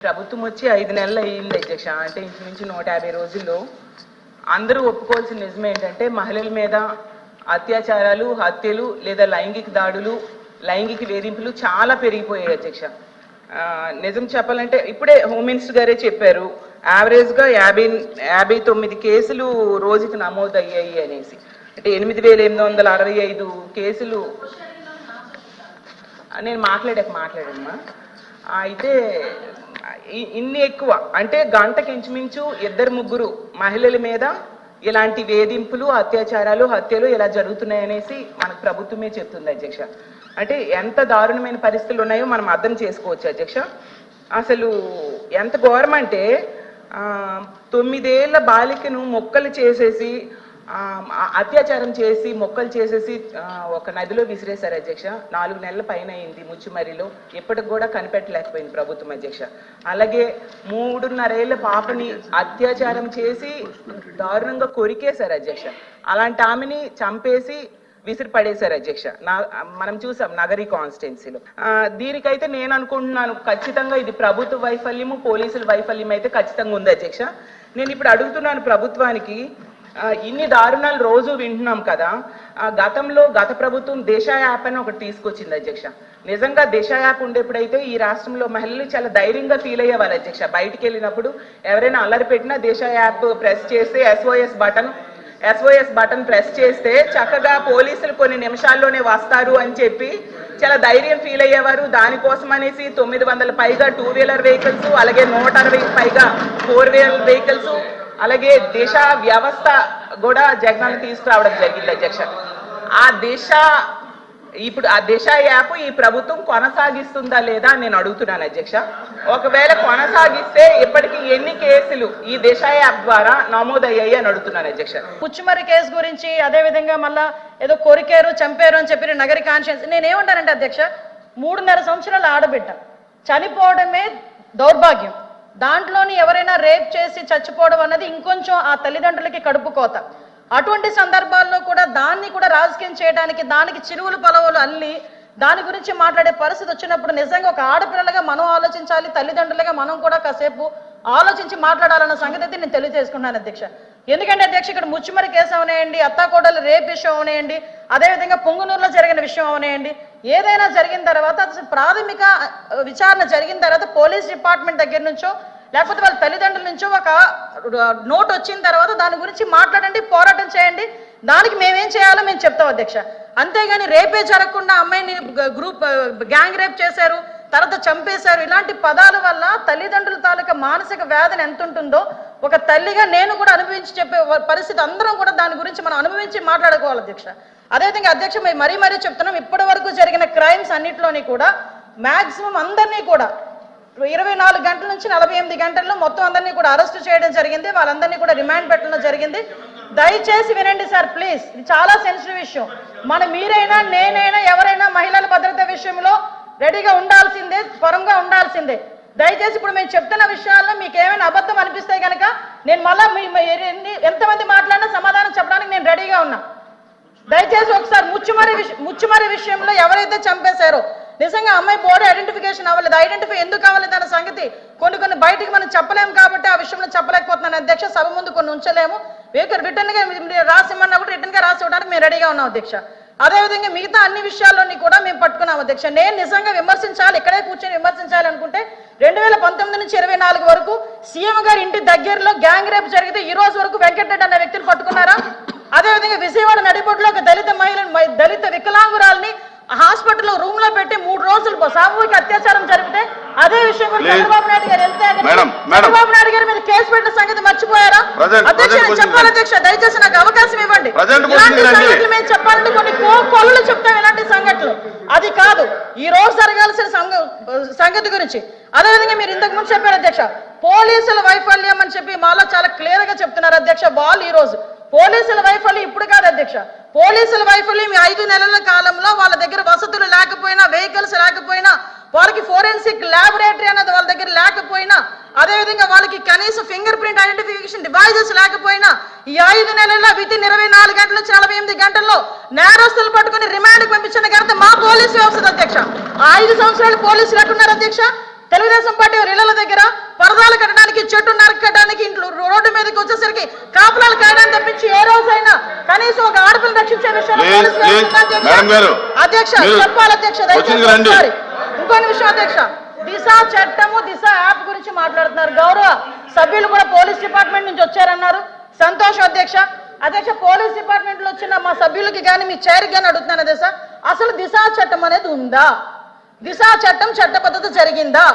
ప్రభుత్వం వచ్చి 5 నెలలు అయ్యింది అధ్యక్ష. అంటే ఇంచుమించు 150 రోజుల్లో అందరూ ఒప్పుకోవాల్సిన నిజం ఏంటంటే మహిళల మీద అత్యాచారాలు, హత్యలు లేదా లైంగిక దాడులు, లైంగిక వేధింపులు చాలా పెరిగిపోయాయి అధ్యక్ష. నిజం చెప్పాలంటే ఇప్పుడే హోమ్ మినిస్టర్ గారే చెప్పారు, యావరేజ్గా 59 కేసులు రోజుకి నమోదు అయ్యాయి అనేసి. అంటే 8865 కేసులు. నేను మాట్లాడమ్మా. అయితే ఇన్ని ఎక్కువ అంటే గంటకి ఇంచుమించు 2-3 మహిళల మీద ఇలాంటి వేధింపులు, అత్యాచారాలు, హత్యలు ఇలా జరుగుతున్నాయనేసి మనకు ప్రభుత్వమే చెప్తుంది అధ్యక్ష. అంటే ఎంత దారుణమైన పరిస్థితులు ఉన్నాయో మనం అర్థం చేసుకోవచ్చు అధ్యక్ష. అసలు ఎంత ఘోరం అంటే 9 ఏళ్ల బాలికను మొక్కలు చేసేసి, అత్యాచారం చేసి మొక్కలు చేసేసి ఒక నదిలో విసిరేశారు అధ్యక్ష. 4 నెలల పైన అయింది ముచ్చుమరిలో. ఎప్పటికి కూడా కనిపెట్టలేకపోయింది ప్రభుత్వం అధ్యక్ష. అలాగే 3.5 ఏళ్ల పాపని అత్యాచారం చేసి దారుణంగా కొరికేశారు అధ్యక్ష. అలాంటి ఆమెని చంపేసి విసిరి పడేశారు అధ్యక్ష. మనం చూసాం నగరి కాన్స్టిట్యున్సీలో. దీనికైతే నేను అనుకుంటున్నాను ఖచ్చితంగా ఇది ప్రభుత్వ వైఫల్యము, పోలీసుల వైఫల్యం అయితే ఖచ్చితంగా ఉంది అధ్యక్ష. నేను ఇప్పుడు అడుగుతున్నాను ప్రభుత్వానికి, ఇన్ని దారుణాలు రోజు వింటున్నాం కదా. గతంలో గత ప్రభుత్వం దిశ యాప్ అని ఒకటి తీసుకొచ్చింది అధ్యక్ష. నిజంగా దిశ యాప్ ఉండేప్పుడైతే ఈ రాష్ట్రంలో మహిళలు చాలా ధైర్యంగా ఫీల్ అయ్యేవారు అధ్యక్ష. బయటికి వెళ్ళినప్పుడు ఎవరైనా అల్లరి పెట్టినా దిశ యాప్ ప్రెస్ చేస్తే SOS బటన్ ప్రెస్ చేస్తే చక్కగా పోలీసులు కొన్ని నిమిషాల్లోనే వస్తారు అని చెప్పి చాలా ధైర్యం ఫీల్ అయ్యేవారు. దానికోసం అనేసి 900 పైగా 2-వీలర్ వెహికల్స్, అలాగే 160 పైగా 4-వీలర్ వెహికల్స్, అలాగే దిశ వ్యవస్థ కూడా జగనన్న తీసుకురావడం జరిగింది అధ్యక్ష. ఇప్పుడు ఆ దిశ యాప్ ఈ ప్రభుత్వం కొనసాగిస్తుందా లేదా నేను అడుగుతున్నాను అధ్యక్ష. ఒకవేళ కొనసాగిస్తే ఇప్పటికీ ఎన్ని కేసులు ఈ దిశ యాప్ ద్వారా నమోదయ్యాయి అని అడుగుతున్నాను అధ్యక్ష. ముచ్చుమరి కేసు గురించి, అదే విధంగా మళ్ళా ఏదో కొరికారు, చంపారు అని చెప్పి నగరి కాన్షియన్స్. నేనేమంటానంటే అధ్యక్ష, 3.5 సంవత్సరాల ఆడబిడ్డ చనిపోవడమే దౌర్భాగ్యం. దాంట్లోని ఎవరైనా రేప్ చేసి చచ్చిపోవడం అన్నది ఇంకొంచెం ఆ తల్లిదండ్రులకి కడుపు కోత. అటువంటి సందర్భాల్లో కూడా దాన్ని కూడా రాజకీయం చేయడానికి, దానికి చిరువులు పొలవులు అల్లి దాని గురించి మాట్లాడే పరిస్థితి వచ్చినప్పుడు నిజంగా ఒక ఆడపిల్లలుగా మనం ఆలోచించాలి, తల్లిదండ్రులుగా మనం కూడా కాసేపు ఆలోచించి మాట్లాడాలన్న సంగతి అయితే నేను తెలియజేసుకున్నాను అధ్యక్ష. ఎందుకంటే అధ్యక్ష, ఇక్కడ ముచ్చుమరి కేసు అవనేయండి, అత్తాకోడలు రేప్ విషయం అవనేయండి, అదేవిధంగా పొంగునూరులో జరిగిన విషయం అవనేయండి, ఏదైనా జరిగిన తర్వాత ప్రాథమిక విచారణ జరిగిన తర్వాత పోలీస్ డిపార్ట్మెంట్ దగ్గర నుంచో లేకపోతే వాళ్ళ తల్లిదండ్రుల నుంచో ఒక నోట్ వచ్చిన తర్వాత దాని గురించి మాట్లాడండి, పోరాటం చేయండి. దానికి మేమేం చేయాలో మేము చెప్తాం అధ్యక్ష. అంతేగాని రేపే జరగకుండా అమ్మాయిని గ్యాంగ్ రేప్ చేశారు, తర్వాత చంపేశారు, ఇలాంటి పదాల వల్ల తల్లిదండ్రుల తాలూకా మానసిక వేదన ఎంత ఉంటుందో ఒక తల్లిగా నేను కూడా అనుభవించి చెప్పే పరిస్థితి అందరం కూడా దాని గురించి మనం అనుభవించి మాట్లాడుకోవాలి అధ్యక్ష. అదేవిధంగా అధ్యక్ష, మరీ చెప్తున్నాం, ఇప్పటి వరకు జరిగిన క్రైమ్స్ అన్నింటిలోని కూడా మ్యాక్సిమం అందరినీ కూడా 24 గంటల నుంచి 48 గంటల్లో మొత్తం అందరినీ కూడా అరెస్ట్ చేయడం జరిగింది. వాళ్ళందరినీ కూడా రిమాండ్ పెట్టడం జరిగింది. దయచేసి వినండి సార్ ప్లీజ్, ఇది చాలా సెన్సిటివ్ విషయం. మీరైనా నేనైనా ఎవరైనా మహిళల భద్రత విషయంలో రెడీగా ఉండాల్సిందే, పరంగా ఉండాల్సిందే. దయచేసి ఇప్పుడు మేము చెప్తున్న విషయాల్లో మీకు ఏమైనా అబద్ధం అనిపిస్తే కనుక నేను మళ్ళా ఎంతమంది మాట్లాడినా సమాధానం చెప్పడానికి నేను రెడీగా ఉన్నా. దయచేసి ఒకసారి ముచ్చుమరి విషయంలో ఎవరైతే చంపేశారో నిజంగా అమ్మాయి బాడీ ఐడెంటిఫికేషన్ అవ్వలేదు. ఐడెంటిఫై ఎందుకు అవ్వలేదు అన్న సంగతి కొన్ని బయటికి మనం చెప్పలేము కాబట్టి ఆ విషయంలో చెప్పలేకపోతున్నాను అధ్యక్ష. సభ ముందు కొన్ని ఉంచలేము. రిటర్న్గా రాసిమ్మన్నా కూడా రిటర్న్గా రాసి ఇవ్వడానికి మేము రెడీగా ఉన్నాం అధ్యక్ష. అదేవిధంగా మిగతా అన్ని విషయాల్లోని కూడా మేము పట్టుకున్నాం అధ్యక్ష. నేను నిజంగా విమర్శించాలి, ఇక్కడే కూర్చొని విమర్శించాలి అనుకుంటే 2019 నుంచి 24 వరకు సీఎం గారి ఇంటి దగ్గరలో గ్యాంగ్ రేప్ జరిగితే ఈ రోజు వరకు వెంకటరెడ్డి అనే వ్యక్తిని పట్టుకున్నారా? అదేవిధంగా విజయవాడ నడిబొడ్డులో ఒక దళిత వికలాంగురాల్ని హాస్పిటల్లో రూమ్ లో పెట్టి 3 రోజులు సామూహిక అత్యాచారం జరిగితే అదే విషయం కూడా చంద్రబాబు నాయుడు గారు వెళ్తే చంద్రబాబు నాయుడు గారి మీద కేసు పెట్టిన సంగతి మర్చిపోయారా అధ్యక్ష? చెప్పాలి అధ్యక్ష, దయచేసి నాకు అవకాశం ఇవ్వండి. ఇలాంటి సంగతులు మేము చెప్పాలంటే కొన్ని కొలులు చెప్తాం, ఇలాంటి సంఘటనలు. అది కాదు ఈ రోజు జరగాల్సిన సంగతి గురించి. అదేవిధంగా మీరు ఇంతకు ముందు చెప్పారు అధ్యక్ష, పోలీసుల వైఫల్యం అని చెప్పి మాలో చాలా క్లియర్ గా చెప్తున్నారు అధ్యక్ష. వాళ్ళు ఈ రోజు పోలీసుల వైఫల్యం ఇప్పుడు కాదు అధ్యక్ష, పోలీసుల వైఫల్యం 5 నెలల కాలంలో వాళ్ళ దగ్గర వసతులు లేకపోయినా, వెహికల్స్ లేకపోయినా, వాళ్ళకి ఫోరెన్సిక్ ల్యాబొరేటరీ అనేది వాళ్ళ దగ్గర లేకపోయినా, అదేవిధంగా వాళ్ళకి కనీసం ఫింగర్ ప్రింట్ ఐడెంటిఫికేషన్ డివైజెస్ లేకపోయినా ఈ 5 నెలల్లో వితిన్ 24 గంటల నుంచి 48 గంటల్లో నేరస్తులు పట్టుకుని రిమాండ్కి పంపించిన ఘనత మా పోలీసు వ్యవస్థ అధ్యక్ష. 5 సంవత్సరాలు పోలీసులు ఎట్టున్నారు అధ్యక్ష? తెలుగుదేశం పార్టీ ఇళ్ల దగ్గర పరదాలు కట్టడానికి, చెట్టు నరకడానికి, ఇంట్లో రోడ్డు మీదకి వచ్చేసరికి కాపులాలు కాయడానికి తప్పించి ఏ రోజైనా కనీసం ఒక ఆడపిల్లని రక్షించే విషయంలో అధ్యక్ష చెప్పాలి అధ్యక్ష. ఇంకొన్ని విషయం అధ్యక్ష, దిశ చట్టము, దిశ యాప్ గురించి మాట్లాడుతున్నారు. గౌరవ సభ్యులు కూడా పోలీస్ డిపార్ట్మెంట్ నుంచి వచ్చారన్నారు, సంతోషం అధ్యక్ష. అధ్యక్ష, పోలీస్ డిపార్ట్మెంట్ లో వచ్చిన మా సభ్యులకి కానీ మీ చైర్కి కానీ అడుగుతున్నాను అధ్యక్ష, అసలు దిశా చట్టం అనేది ఉందా? దిశా చట్టం చట్టబద్ధత జరిగిందా?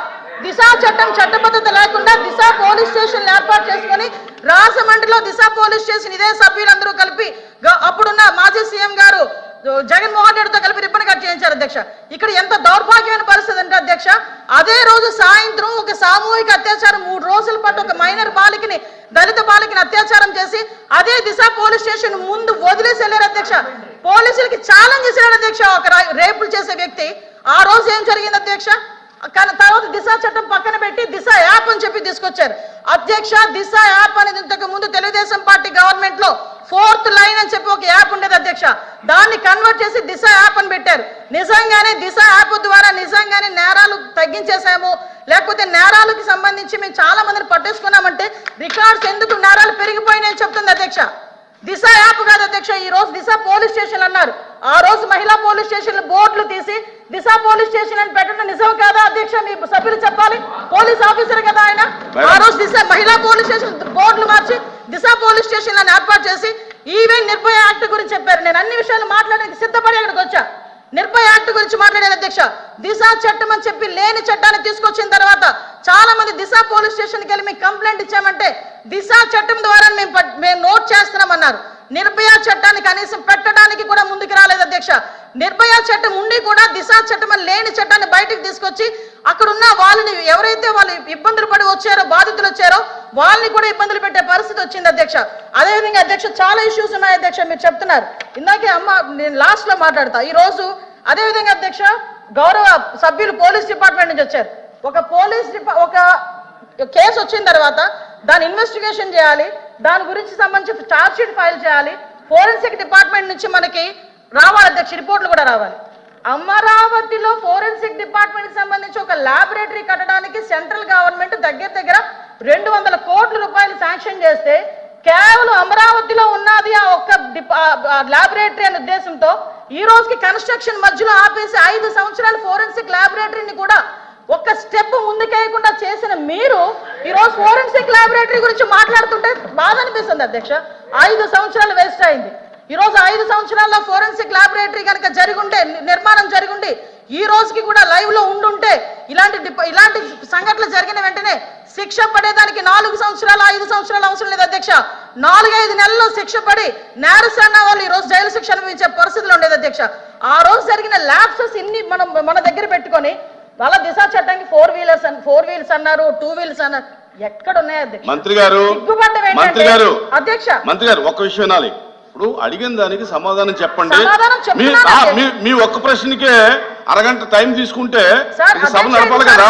దిశా చట్టం చట్టబద్ధత లేకుండా దిశా పోలీస్ స్టేషన్ ఏర్పాటు చేసుకుని రాజమండ్రిలో దిశా పోలీస్ స్టేషన్ ఇదే సభ్యులందరూ కలిపి అప్పుడున్న మాజీ సీఎం గారు జగన్మోహన్ రెడ్డితో కలిపి రిబ్బన్ కట్ చేయించారు అధ్యక్ష. ఇక్కడ ఎంత దౌర్భాగ్యమైన పరిస్థితి అంటే అధ్యక్ష, అదే రోజు సాయంత్రం ఒక సామూహిక అత్యాచారం 3 రోజుల పాటు ఒక మైనర్ బాలికని, దళిత బాలికని అత్యాచారం చేసి అదే దిశ పోలీస్ స్టేషన్ ముందు వదిలేసి వెళ్ళారు అధ్యక్ష. పోలీసులకి ఛాలెంజ్ చేశాడు అధ్యక్ష ఒక రేపులు చేసే వ్యక్తి. ఆ రోజు ఏం జరిగింది అధ్యక్ష? కానీ తర్వాత దిశ చట్టం పక్కన పెట్టి దిశ యాప్ అని చెప్పి తీసుకొచ్చారు అధ్యక్ష. దిశ యాప్ అనేది ఇంతకు ముందు తెలుగుదేశం పార్టీ గవర్నమెంట్ లో 4th లైన్ అని చెప్పి ఒక యాప్ ఉండేది అధ్యక్ష. దాన్ని కన్వర్ట్ చేసి దిశ యాప్ అని పెట్టారు. నిజంగానే దిశ యాప్ ద్వారా నిజంగానే నేరాలు తగ్గించేసాము, లేకపోతే నేరాలకు సంబంధించి మేము చాలా మందిని పట్టేసుకున్నామంటే రికార్డ్స్ ఎందుకు నేరాలు పెరిగిపోయినాయని చెప్తుంది అధ్యక్ష. దిశ యాప్ కాదు అధ్యక్ష, ఈ రోజు దిశ పోలీస్ స్టేషన్ అన్నారు. ఆ రోజు మహిళా పోలీస్ స్టేషన్ బోర్డులు తీసి దిశ పోలీస్ స్టేషన్ అని పెట్టడం నిజం కాదా అధ్యక్ష? మీ సభ్యులు చెప్పాలి, పోలీస్ ఆఫీసర్ కదా ఆయన. ఆ రోజు దిశ మహిళా పోలీస్ స్టేషన్ బోర్డులు మార్చి దిశ పోలీస్ స్టేషన్ అని ఏర్పాటు చేసి ఈవెన్ నిర్భయ యాక్ట్ గురించి చెప్పారు. నేను అన్ని విషయాలు మాట్లాడడానికి సిద్ధపడి అక్కడికి వచ్చా. నిర్భయ యాక్ట్ గురించి మాట్లాడారు అధ్యక్ష. దిశ చట్టం అని చెప్పి లేని చట్టాన్ని తీసుకొచ్చిన తర్వాత చాలా మంది దిశ పోలీస్ స్టేషన్కి వెళ్ళి మేము కంప్లైంట్ ఇచ్చామంటే దిశ చట్టం ద్వారా మేము నోట్ చేస్తున్నామన్నారు. నిర్భయ చట్టాన్ని కనీసం పెట్టడానికి కూడా ముందుకు రాలేదు అధ్యక్ష. నిర్భయ చట్టం ఉండి కూడా దిశ చట్టం అని లేని చట్టాన్ని బయటకు తీసుకొచ్చి అక్కడున్న వాళ్ళని ఎవరైతే వాళ్ళు ఇబ్బందులు పడి వచ్చారో, బాధితులు వచ్చారో వాళ్ళని కూడా ఇబ్బందులు పెట్టే పరిస్థితి వచ్చింది అధ్యక్ష. అదేవిధంగా అధ్యక్ష చాలా ఇష్యూస్ ఉన్నాయి అధ్యక్ష, మీరు చెప్తున్నారు. ఇందాకే నేను లాస్ట్ లో మాట్లాడతా. ఈ రోజు అదేవిధంగా అధ్యక్ష గౌరవ సభ్యులు పోలీస్ డిపార్ట్మెంట్ నుంచి వచ్చారు. ఒక కేసు వచ్చిన తర్వాత దాని ఇన్వెస్టిగేషన్ చేయాలి, దాని గురించి సంబంధించి ఛార్జ్ షీట్ ఫైల్ చేయాలి, ఫోరెన్సిక్ డిపార్ట్మెంట్ నుంచి మనకి రావాలి అధ్యక్ష, రిపోర్ట్లు కూడా రావాలి. అమరావతిలో ఫోరెన్సిక్ డిపార్ట్మెంట్ సంబంధించి ఒక ల్యాబొరేటరీ కట్టడానికి సెంట్రల్ గవర్నమెంట్ దగ్గర 200 కోట్ల రూపాయలు శాంక్షన్ చేస్తే కేవలం అమరావతిలో ఉన్నది ఆ ఒక్క ల్యాబొరేటరీ అనే ఉద్దేశంతో ఈ రోజుకి కన్స్ట్రక్షన్ మధ్యలో ఆపేసి 5 సంవత్సరాలు ఫోరెన్సిక్ ల్యాబొరేటరీని కూడా ఒక్క స్టెప్ ముందుకేయకుండా చేసిన మీరు ఈ రోజు ఫోరెన్సిక్ ల్యాబొరేటరీ గురించి మాట్లాడుతుంటే బాధ అనిపిస్తుంది అధ్యక్ష. 5 సంవత్సరాలు వేస్ట్ అయింది. ఈ రోజు 5 సంవత్సరాల్లో ఫోరెన్సిక్ ల్యాబొరేటరీ కనుక జరిగుంటే, నిర్మాణం జరిగుండి ఈ రోజుకి కూడా లైవ్ లో ఉండుంటే ఇలాంటి సంఘటనలు జరిగిన వెంటనే శిక్ష పడేదానికి 4 సంవత్సరాలు 5 సంవత్సరాలు అవసరం లేదు అధ్యక్ష. 4-5 నెలల్లో శిక్ష పడి నేరస్తున్న వాళ్ళు ఈ రోజు జైలు శిక్ష అనుభవించే పరిస్థితులు ఉండేది అధ్యక్ష. ఆ రోజు జరిగిన ల్యాప్సెస్ ఇన్ని మన దగ్గర పెట్టుకొని వాళ్ళ దిశ చట్టానికి 4 వీలర్స్ అన్నారు, 2 వీలర్స్ అన్నారు. ఎక్కడ ఉన్నాయి అధ్యక్ష? మంత్రి గారు అధ్యక్ష ఒక్క విషయం వినాలి. ఇప్పుడు అడిగిన దానికి సమాధానం చెప్పండి. మీ ఒక్క ప్రశ్నకే అరగంట టైం తీసుకుంటే సభ నడపాలి కదా.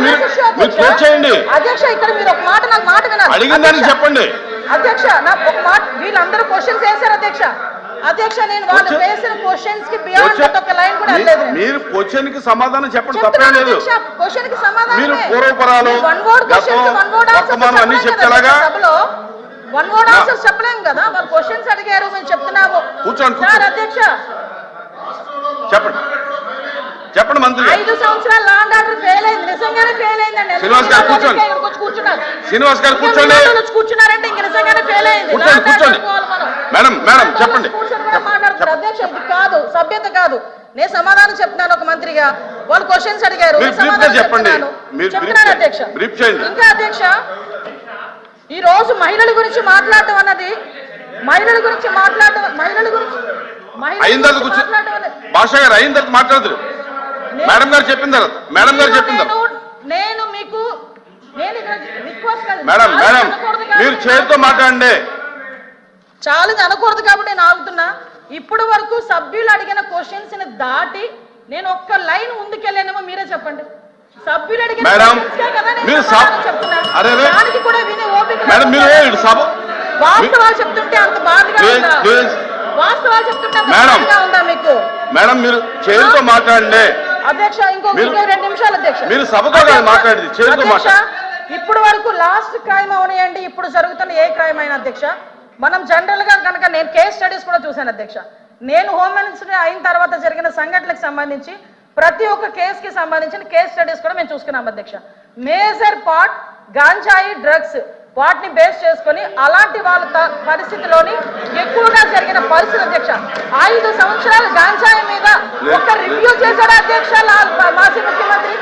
మీరు క్లోజ్ చేయండి. అధ్యక్ష ఇక్కడ మీరు ఒక మాట నాకు మాట వినాలి. అడిగిన దానికి చెప్పండి అధ్యక్ష. నాకు ఒక మాట, వీళ్ళందరూ క్వశ్చన్స్ వేశారు అధ్యక్ష. అధ్యక్ష నేను వాళ్ళు వేసిన క్వశ్చన్స్ కి బియాండ్ ఒక లైన్ కూడా వెళ్ళలేదు. మీరు క్వశ్చన్ కి సమాధానం చెప్పండి, తప్పే లేదు. క్వశ్చన్ కి సమాధానం మీరు పూర్వపరాలు వర్తమానం అన్ని చెప్తారా? సభలో 1 word ఆన్సర్స్ చెప్పలేం కదా. వాళ్ళు క్వశ్చన్స్ అడిగారు, మేము చెప్తున్నాము. కూర్చోండి సార్ అధ్యక్ష చెప్పండి మంత్రి. 5 సంవత్సరాలు లా అండ్ ఆర్డర్ ఫెయిల్ అయింది, నిజంగానే ఫెయిల్ అయిందండి. శ్రీనివాస్ గారు కూర్చోండి. శ్రీనివాస్ గారు కూర్చోండి. కూర్చున్నారంటే ఇంక నిజంగానే ఫెయిల్ అయింది. కూర్చోండి. మేడం చెప్పండి. మాట్లాడుతున్నారు అధ్యక్ష, ఇది కాదు, సభ్యత కాదు. నేను సమాధానం చెప్తున్నాను ఒక మంత్రిగా. వాళ్ళు క్వశ్చన్స్ అడిగారు, చెప్పండి. అధ్యక్ష ఇంకా అధ్యక్ష ఈ రోజు మహిళల గురించి మాట్లాడటం అన్నది భాష గారు అయిన తర్వాత మాట్లాడదు. మేడం గారు చెప్పిన తర్వాత నేను మీకు రిక్వెస్ట్ మేడం మీరు చేతితో మాట్లాడండి. చాలా అనకూడదు కాబట్టి నేను ఆగుతున్నా. ఇప్పటి వరకు సభ్యులు అడిగిన క్వశ్చన్స్ ని దాటి నేను ఒక్క లైన్ ముందుకెళ్ళానేమో మీరే చెప్పండి. సభ్యులు అడిగిన వాస్తవాలు చెప్తుంటే అంత బాధగా ఉందా? వాస్తవాలు చెప్తుంటే ఉందా మీకు? మేడం మీరు చేతితో మాట్లాడండి. అధ్యక్ష ఇంకో మీరు- 2 నిమిషాలు అధ్యక్ష. మీరు సభతో కాదు మాట్లాడేది, చేతితో అధ్యక్ష, మాట్లాడండి. ఇప్పుడు వరకు లాస్ట్ క్రైమ్ అవనియండి, ఇప్పుడు జరుగుతున్న ఏ క్రైమ్ అయినా అధ్యక్ష, మనం జనరల్ గా కనుక నేను కేస్ స్టడీస్ కూడా చూశాను అధ్యక్ష. నేను హోమ్ మినిస్టర్ అయిన తర్వాత జరిగిన సంఘటనలకు సంబంధించి ప్రతి ఒక్క కేసుకి సంబంధించిన కేస్ స్టడీస్ కూడా మేము చూసుకున్నాం అధ్యక్ష. మేజర్ పార్ట్ గాంజాయి డ్రగ్స్ వాటిని బేస్ చేసుకొని అలాంటి వాళ్ళ పరిస్థితిలోని ఎక్కువగా జరిగిన పరిస్థితి అధ్యక్ష. 5 సంవత్సరాలు గాంజాయి మీద ఒక్క రివ్యూ చేశాడు అధ్యక్ష మాజీ ముఖ్యమంత్రి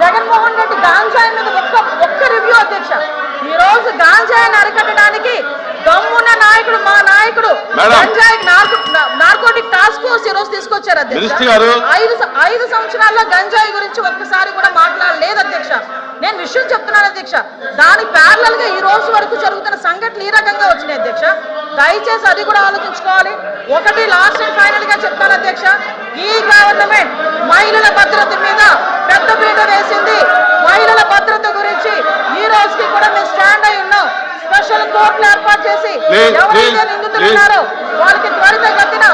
జగన్మోహన్ రెడ్డి. గాంజాయి మీద ఒక్క రివ్యూ అధ్యక్ష. ఈ రోజు గాంజాయిని అరికట్టడానికి దమ్మున్న నాయకుడు మా నాయకుడు గాంజాయి నార్కోటిక్ టాస్క్ ఫోర్స్ ఈ రోజు తీసుకొచ్చారు అధ్యక్ష. 5 సంవత్సరాల్లో గంజాయి గురించి ఒక్కసారి కూడా మాట్లాడలేదు అధ్యక్ష. నేను విషయం చెప్తున్నాను అధ్యక్ష. దాని ప్యారలల్ గా ఈ రోజు వరకు జరుగుతున్న సంఘటనలు ఈ రకంగా వచ్చినాయి అధ్యక్ష. దయచేసి అది కూడా ఆలోచించుకోవాలి. ఒకటి లాస్ట్ అండ్ ఫైనల్ గా చెప్తాను అధ్యక్ష, ఈ గవర్నమెంట్ మహిళల భద్రత మీద పెద్ద పీట వేసింది. మహిళల భద్రత గురించి ఈ రోజుకి కూడా మేము స్టాండ్ అయి ఉన్నాం. స్పెషల్ కోర్టులు ఏర్పాటు చేసి ఎవరైతే నిందితులు ఉన్నారో వాళ్ళకి త్వరితగతిన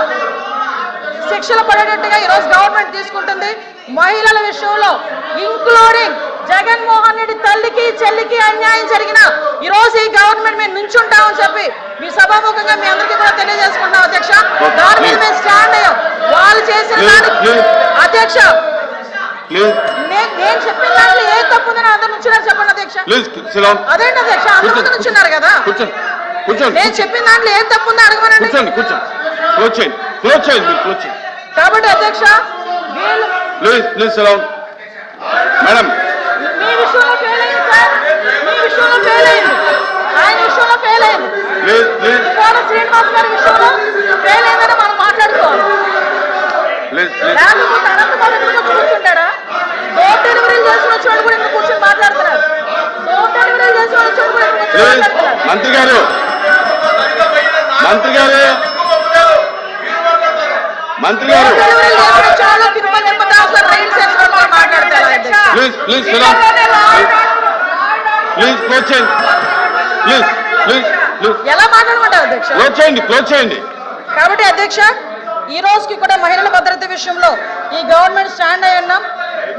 శిక్షలు పడేటట్టుగా ఈ రోజు గవర్నమెంట్ తీసుకుంటుంది. మహిళల విషయంలో ఇంక్లూడింగ్ జగన్మోహన్ రెడ్డి తల్లికి చెల్లికి అన్యాయం జరిగిన ఈ రోజు ఈ గవర్నమెంట్ మేము నుంచుంటామని చెప్పి మీ సభాముఖంగా మీ అందరికీ కూడా తెలియజేసుకుంటాం అధ్యక్ష. దాని మీద మేము స్టాండ్ అయ్యాం. వాళ్ళు చేసిన దానికి అధ్యక్ష నేను చెప్పిన దాంట్లో ఏ తప్పు ఉందని అందరు నుంచున్నారు చెప్పండి అధ్యక్ష. అదేంటి అధ్యక్ష, అందరూ నుంచున్నారు కదా. నేను చెప్పిన దాంట్లో ఏం తప్పు ఉందో అడగమనండి. కాబట్టి అధ్యక్ష మేడం మీ విషయంలో ఫెయిల్ అయింది సార్, మీ విషయంలో ఫెయిల్ అయింది, ఆయన విషయంలో ఫెయిల్ అయింది, శ్రీనివాస్ గారి విషయంలో ఫెయిల్ అయిందని మనం మాట్లాడుకోవాలి. లేకపోతే అనంతబాబు ఎందుకు కూర్చుంటారా? డోర్ డెలివరీలు చేసిన వచ్చాడు కూడా ఎందుకు కూర్చొని మాట్లాడుతున్నారు? డోర్ డెలివరీలు చేసిన వచ్చాడు కూడా ఎందుకు కూర్చొని మాట్లాడుతున్నారు? మంత్రి గారు మంత్రి గారు మంత్రి గారు ప్లీజ్ ప్లీజ్ ప్లీజ్ క్లోజ్ చేయండి. ప్లీజ్ ప్లీజ్ ఎలా మాట్లాడమంటారు అధ్యక్ష? క్లోజ్ చేయండి. కాబట్టి అధ్యక్ష ఈ రోజుకి కూడా మహిళల భద్రత విషయంలో ఈ గవర్నమెంట్ స్టాండ్ అయి ఉన్నాం.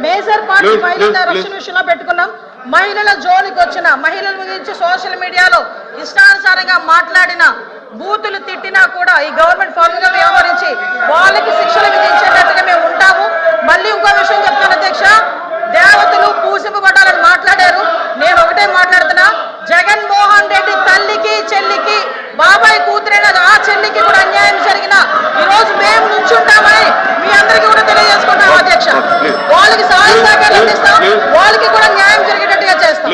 మేజర్ పార్టీ మహిళల రక్షణ విషయంలో పెట్టుకున్నాం. మహిళల జోలికి వచ్చిన మహిళల గురించి సోషల్ మీడియాలో ఇష్టానుసారంగా మాట్లాడిన బూతులు తిట్టినా కూడా ఈ గవర్నమెంట్ ఫార్మ్గా వ్యవహరించి వాళ్ళకి శిక్షలు విధించేటట్టుగా మేము ఉంటాము. మళ్ళీ ఇంకో విషయం చెప్తాను అధ్యక్ష, దేవతలు పూజింపబడాలని మాట్లాడారు. నేను ఒకటే మాట్లాడుతున్నా, జగన్మోహన్ రెడ్డి తల్లికి చెల్లికి బాబాయ్ కూతురైన ఆ చెల్లికి కూడా అన్యాయం జరిగిన ఈ రోజు మేము నుంచుంటామని మీ అందరికీ కూడా తెలియజేసుకుంటాం అధ్యక్ష. వాళ్ళకి సహాయ సహకారాలు అందిస్తాం, వాళ్ళకి కూడా న్యాయం జరిగేటట్టుగా చేస్తాం.